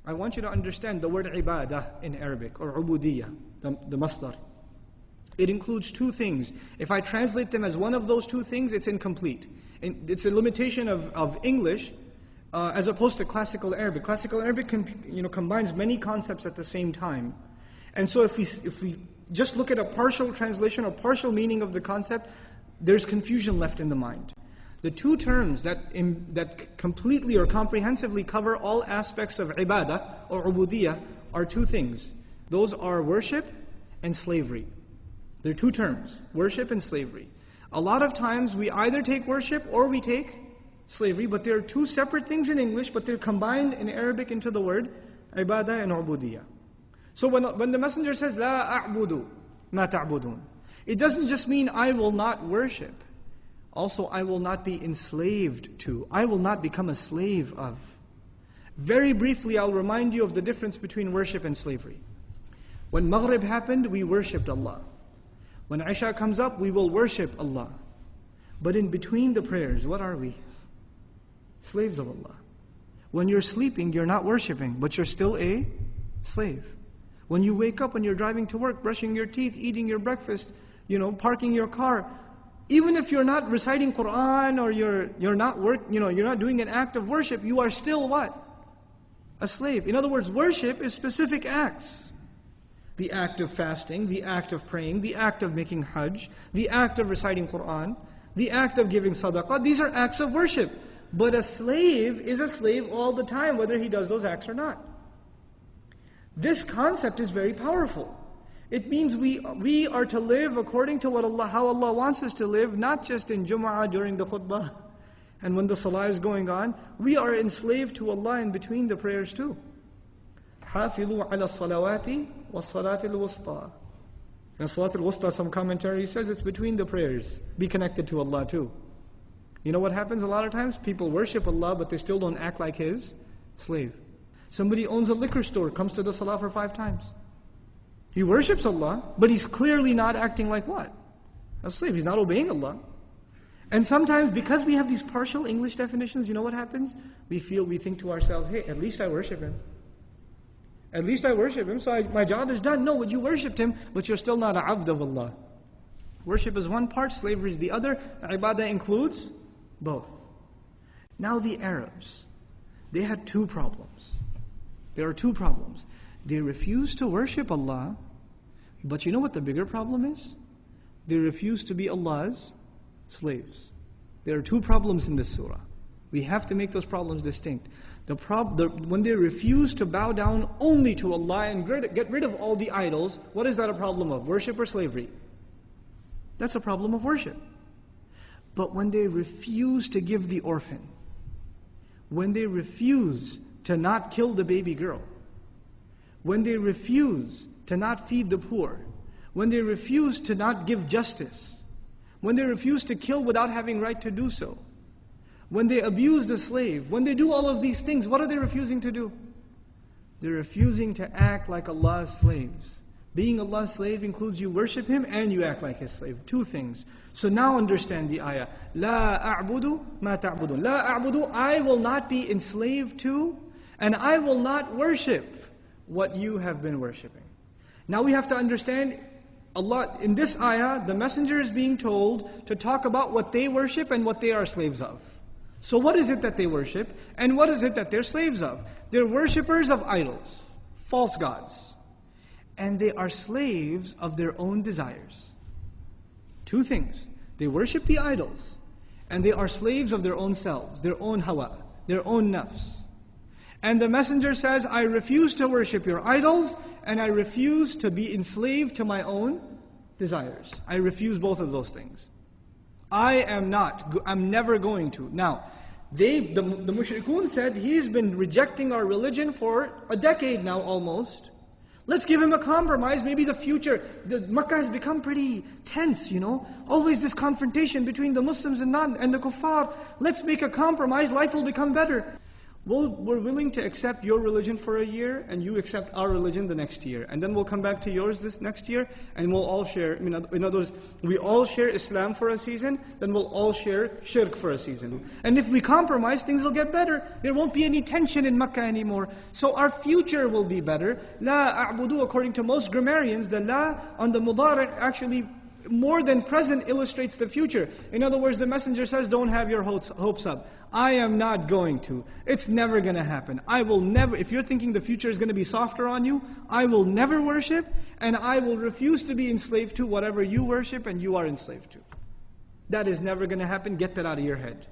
I want you to understand the word ibadah in Arabic, or ubudiyah, the masdar. It includes two things. If I translate them as one of those two things, it's incomplete. It's a limitation of English as opposed to classical Arabic. Classical Arabic combines many concepts at the same time. And so if we just look at a partial translation or partial meaning of the concept, there's confusion left in the mind. The two terms that completely or comprehensively cover all aspects of ibadah or ubudiyah are two things. Those are worship and slavery. They're two terms, worship and slavery. A lot of times we either take worship or we take slavery, but they're two separate things in English, but they're combined in Arabic into the word ibadah and ubudiyah. So when the messenger says, La a'budu ma ta'budun, it doesn't just mean I will not worship. Also, I will not be enslaved to. I will not become a slave of. Very briefly, I'll remind you of the difference between worship and slavery. When Maghrib happened, we worshipped Allah. When Isha comes up, we will worship Allah. But in between the prayers, what are we? Slaves of Allah. When you're sleeping, you're not worshipping, but you're still a slave. When you wake up, when you're driving to work, brushing your teeth, eating your breakfast, parking your car, even if you're not reciting Quran or you're not doing an act of worship, you are still what? A slave. In other words, worship is specific acts. The act of fasting, the act of praying, the act of making hajj, the act of reciting Quran, the act of giving sadaqah. These are acts of worship. But a slave is a slave all the time, whether he does those acts or not. This concept is very powerful. It means we are to live according to how Allah wants us to live, not just in Jum'ah during the khutbah and when the salah is going on. We are enslaved to Allah in between the prayers too. حَافِظُوا عَلَى الصَّلَوَاتِ وَالصَّلَاةِ الْوُسْطَى. And Salat al-Wusta, some commentary says it's between the prayers. Be connected to Allah too. You know what happens a lot of times? People worship Allah, but they still don't act like His slave. Somebody owns a liquor store, comes to the salah for 5 times. He worships Allah, but he's clearly not acting like what? A slave. He's not obeying Allah. And sometimes, because we have these partial English definitions, you know what happens? We think to ourselves, hey, at least I worship Him. At least I worship Him, so my job is done. No, you worshipped Him, but you're still not a abd of Allah. Worship is one part, slavery is the other. Ibadah includes both. Now the Arabs, they had 2 problems. There are 2 problems. They refuse to worship Allah, but you know what the bigger problem is? They refuse to be Allah's slaves. There are 2 problems in this surah. We have to make those problems distinct. When they refuse to bow down only to Allah and get rid of all the idols, what is that a problem of? Worship or slavery? That's a problem of worship. But when they refuse to give the orphan, when they refuse to not kill the baby girl, when they refuse to not feed the poor, when they refuse to not give justice, when they refuse to kill without having right to do so, when they abuse the slave, when they do all of these things, what are they refusing to do? They're refusing to act like Allah's slaves. Being Allah's slave includes you worship Him and you act like His slave. 2 things. So now understand the ayah. La a'budu ma ta'budun. La a'budu, I will not be enslaved to, and I will not worship what you have been worshipping. Now we have to understand, Allah, in this ayah, the messenger is being told to talk about what they worship and what they are slaves of. So what is it that they worship, and what is it that they're slaves of? They're worshippers of idols, false gods. And they are slaves of their own desires. 2 things. They worship the idols, and they are slaves of their own selves, their own hawa, their own nafs. And the messenger says, I refuse to worship your idols, and I refuse to be enslaved to my own desires. I refuse both of those things. I'm never going to. Now, the mushrikun said, he's been rejecting our religion for a decade now almost. Let's give him a compromise, maybe the future. Makkah has become pretty tense, Always this confrontation between the Muslims and the kuffar. Let's make a compromise, life will become better. we're willing to accept your religion for a year, and you accept our religion the next year. And then we'll come back to yours this next year, and we'll all share, in other words, we all share Islam for a season, then we'll all share shirk for a season. And if we compromise, things will get better. There won't be any tension in Makkah anymore. So our future will be better. La a'budu, according to most grammarians, the la on the mudari' actually more than present illustrates the future. In other words, the messenger says, don't have your hopes up. I am not going to. It's never going to happen. I will never, if you're thinking the future is going to be softer on you, I will never worship, and I will refuse to be enslaved to whatever you worship and you are enslaved to. That is never going to happen. Get that out of your head.